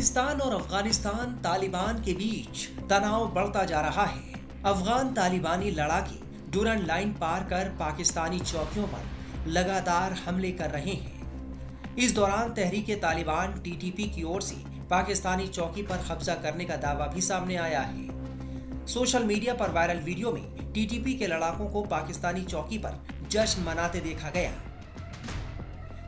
पाकिस्तान और अफगानिस्तान तालिबान के बीच तनाव बढ़ता जा रहा है। अफगान तालिबानी लड़ाके डुरन लाइन पार कर पाकिस्तानी चौकियों पर लगातार हमले कर रहे हैं। इस दौरान तहरीके तालिबान टीटीपी की ओर से पाकिस्तानी चौकी पर कब्जा करने का दावा भी सामने आया है। सोशल मीडिया पर वायरल वीडियो में टीटीपी के लड़ाकों को पाकिस्तानी चौकी पर जश्न मनाते देखा गया।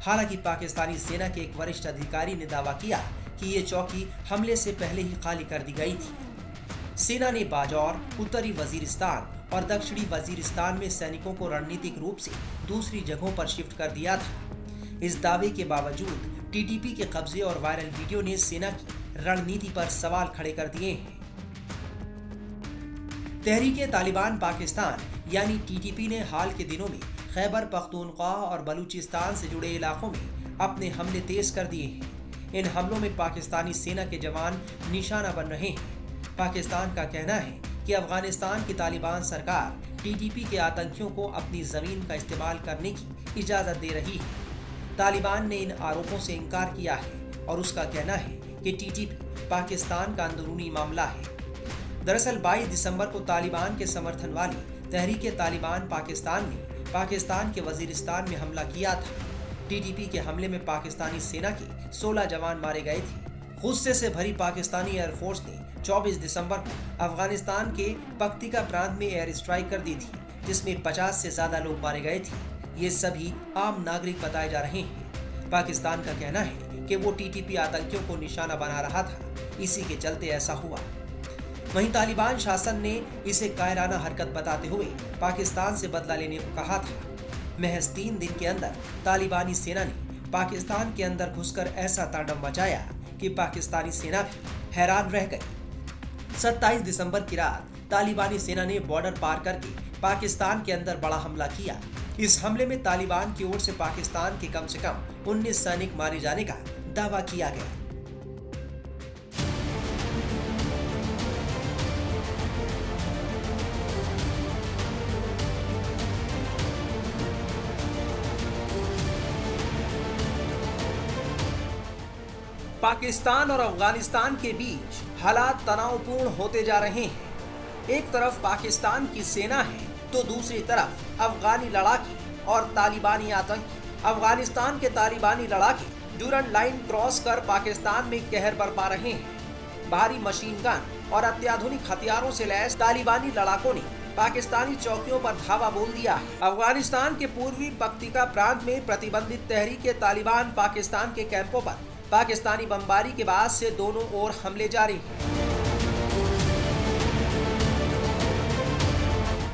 हालांकि पाकिस्तानी सेना के एक वरिष्ठ अधिकारी ने दावा किया कि ये चौकी हमले से पहले ही खाली कर दी गई थी। सेना ने बाजौर, उत्तरी वजीरिस्तान और दक्षिणी वजीरिस्तान में सैनिकों को रणनीतिक रूप से दूसरी जगहों पर शिफ्ट कर दिया था। इस दावे के बावजूद टीटीपी के कब्जे और वायरल वीडियो ने सेना की रणनीति पर सवाल खड़े कर दिए हैं। तहरीके तालिबान पाकिस्तान यानी टीटीपी ने हाल के दिनों में खैबर पख्तूनख्वा और बलूचिस्तान से जुड़े इलाकों में अपने हमले तेज कर दिए हैं। इन हमलों में पाकिस्तानी सेना के जवान निशाना बन रहे हैं। पाकिस्तान का कहना है कि अफगानिस्तान की तालिबान सरकार टीटीपी के आतंकियों को अपनी जमीन का इस्तेमाल करने की इजाजत दे रही है। तालिबान ने इन आरोपों से इनकार किया है और उसका कहना है कि टीटीपी पाकिस्तान का अंदरूनी मामला है। दरअसल 22 दिसंबर को तालिबान के समर्थन वाली तहरीके तालिबान पाकिस्तान ने पाकिस्तान के वजीरिस्तान में हमला किया था। टीटीपी के हमले में पाकिस्तानी सेना के 16 जवान मारे गए थे। गुस्से से भरी पाकिस्तानी एयरफोर्स ने 24 दिसंबर को अफगानिस्तान के पक्तिका प्रांत में एयर स्ट्राइक कर दी थी, जिसमें 50 से ज्यादा लोग मारे गए थे। ये सभी आम नागरिक बताए जा रहे हैं। पाकिस्तान का कहना है कि वो टीटीपी आतंकियों को निशाना बना रहा था, इसी के चलते ऐसा हुआ। वहीं तालिबान शासन ने इसे कायराना हरकत बताते हुए पाकिस्तान से बदला लेने को कहा था। महज 3 दिन के अंदर तालिबानी सेना ने पाकिस्तान के अंदर घुसकर ऐसा तांडव मचाया कि पाकिस्तानी सेना भी हैरान रह गई। 27 दिसंबर की रात तालिबानी सेना ने बॉर्डर पार करके पाकिस्तान के अंदर बड़ा हमला किया। इस हमले में तालिबान की ओर से पाकिस्तान के कम से कम 19 सैनिक मारे जाने का दावा किया गया। पाकिस्तान और अफगानिस्तान के बीच हालात तनावपूर्ण होते जा रहे हैं। एक तरफ पाकिस्तान की सेना है तो दूसरी तरफ अफगानी लड़ाके और तालिबानी आतंकी। अफगानिस्तान के तालिबानी लड़ाके डुरन लाइन क्रॉस कर पाकिस्तान में कहर बरपा रहे हैं। भारी मशीन गन और अत्याधुनिक हथियारों से लैस तालिबानी लड़ाकों ने पाकिस्तानी चौकियों पर धावा बोल दिया है। अफगानिस्तान के पूर्वी पक्तिका प्रांत में प्रतिबंधित तहरीके तालिबान पाकिस्तान के कैंपों पर पाकिस्तानी बमबारी के बाद से दोनों ओर हमले जारी हैं।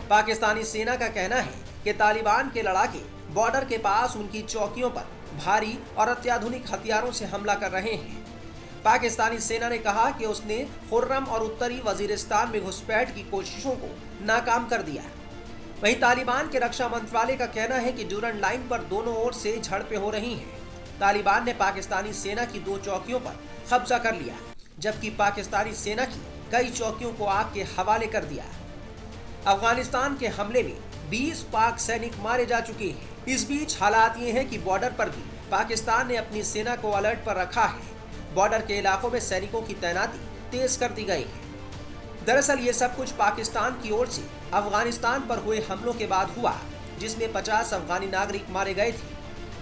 पाकिस्तानी सेना का कहना है कि तालिबान के लड़ाके बॉर्डर के पास उनकी चौकियों पर भारी और अत्याधुनिक हथियारों से हमला कर रहे हैं। पाकिस्तानी सेना ने कहा कि उसने खुर्रम और उत्तरी वजीरिस्तान में घुसपैठ की कोशिशों को नाकाम कर दिया। वहीं तालिबान के रक्षा मंत्रालय का कहना है कि डुरन लाइन पर दोनों ओर से झड़पें हो रही हैं। तालिबान ने पाकिस्तानी सेना की 2 चौकियों पर कब्जा कर लिया, जबकि पाकिस्तानी सेना की कई चौकियों को आग के हवाले कर दिया। अफगानिस्तान के हमले में 20 पाक सैनिक मारे जा चुके हैं। इस बीच हालात ये हैं कि बॉर्डर पर भी पाकिस्तान ने अपनी सेना को अलर्ट पर रखा है। बॉर्डर के इलाकों में सैनिकों की तैनाती तेज कर दी गई है। दरअसल ये सब कुछ पाकिस्तान की ओर से अफगानिस्तान पर हुए हमलों के बाद हुआ, जिसमें 50 अफगानी नागरिक मारे गए थे।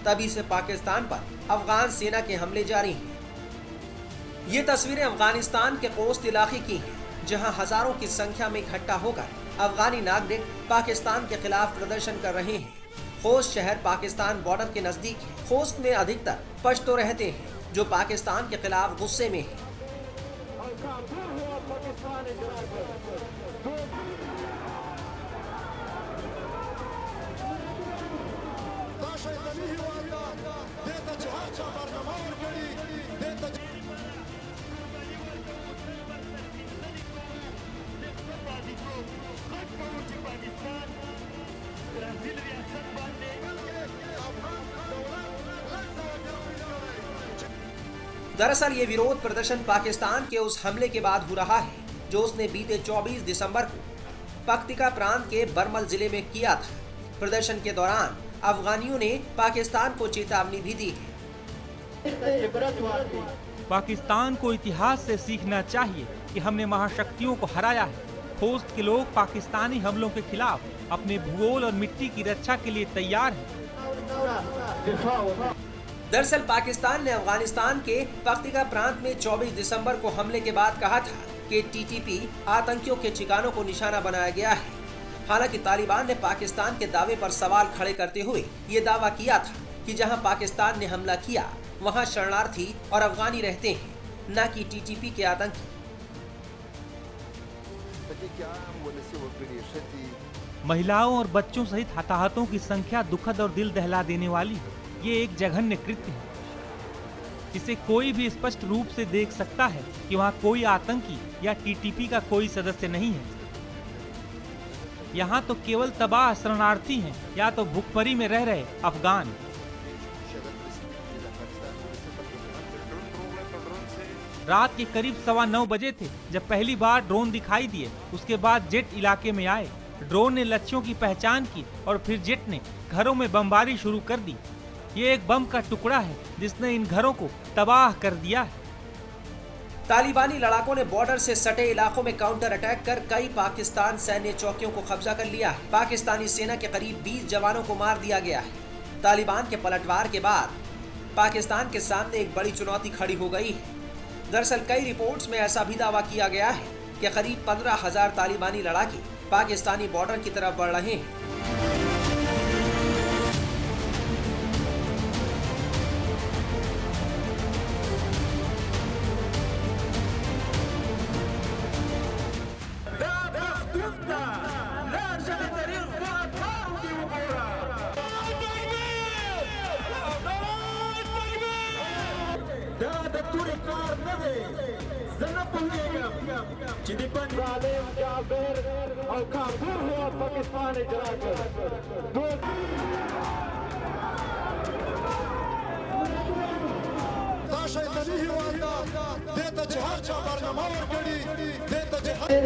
तभी से पाकिस्तान पर अफगान सेना के हमले जारी हैं। ये तस्वीरें अफगानिस्तान के कोस्त इलाके की हैं, जहां हजारों की संख्या में इकट्ठा होकर अफगानी नागरिक पाकिस्तान के खिलाफ प्रदर्शन कर रहे हैं। खोस्त शहर पाकिस्तान बॉर्डर के नजदीक है। खोस्त में अधिकतर पश्तो रहते हैं, जो पाकिस्तान के खिलाफ गुस्से में हैं। दरअसल ये विरोध प्रदर्शन पाकिस्तान के उस हमले के बाद हो रहा है जो उसने बीते 24 दिसंबर को पक्तिका प्रांत के बरमल जिले में किया था। प्रदर्शन के दौरान अफगानियों ने पाकिस्तान को चेतावनी भी दी है। पाकिस्तान को इतिहास से सीखना चाहिए कि हमने महाशक्तियों को हराया है। खोस्त के लोग पाकिस्तानी हमलों के खिलाफ अपने भूगोल और मिट्टी की रक्षा के लिए तैयार हैं। दरअसल पाकिस्तान ने अफगानिस्तान के पख्तिका प्रांत में 24 दिसंबर को हमले के बाद कहा था कि टीटीपी आतंकियों के ठिकानों को निशाना बनाया गया है। हालांकि तालिबान ने पाकिस्तान के दावे पर सवाल खड़े करते हुए ये दावा किया था कि जहां पाकिस्तान ने हमला किया वहां शरणार्थी और अफगानी रहते हैं, न कि टीटीपी के आतंकी। महिलाओं और बच्चों सहित हताहतों की संख्या दुखद और दिल दहला देने वाली है। ये एक जघन्य कृत्य है जिसे कोई भी स्पष्ट रूप से देख सकता है कि वहाँ कोई आतंकी या टीटीपी का कोई सदस्य नहीं है। यहाँ तो केवल तबाह शरणार्थी हैं या तो भुखमरी में रह रहे अफगान। रात के करीब 9:15 बजे थे जब पहली बार ड्रोन दिखाई दिए। उसके बाद जेट इलाके में आए। ड्रोन ने लक्ष्यों की पहचान की और फिर जेट ने घरों में बमबारी शुरू कर दी। ये एक बम का टुकड़ा है जिसने इन घरों को तबाह कर दिया है। तालिबानी लड़ाकों ने बॉर्डर से सटे इलाकों में काउंटर अटैक कर कई पाकिस्तान सैन्य चौकियों को कब्जा कर लिया है। पाकिस्तानी सेना के करीब 20 जवानों को मार दिया गया है। तालिबान के पलटवार के बाद पाकिस्तान के सामने एक बड़ी चुनौती खड़ी हो गई है। दरअसल कई रिपोर्ट्स में ऐसा भी दावा किया गया है कि करीब 15,000 तालिबानी लड़ाके पाकिस्तानी बॉर्डर की तरफ बढ़ रहे हैं।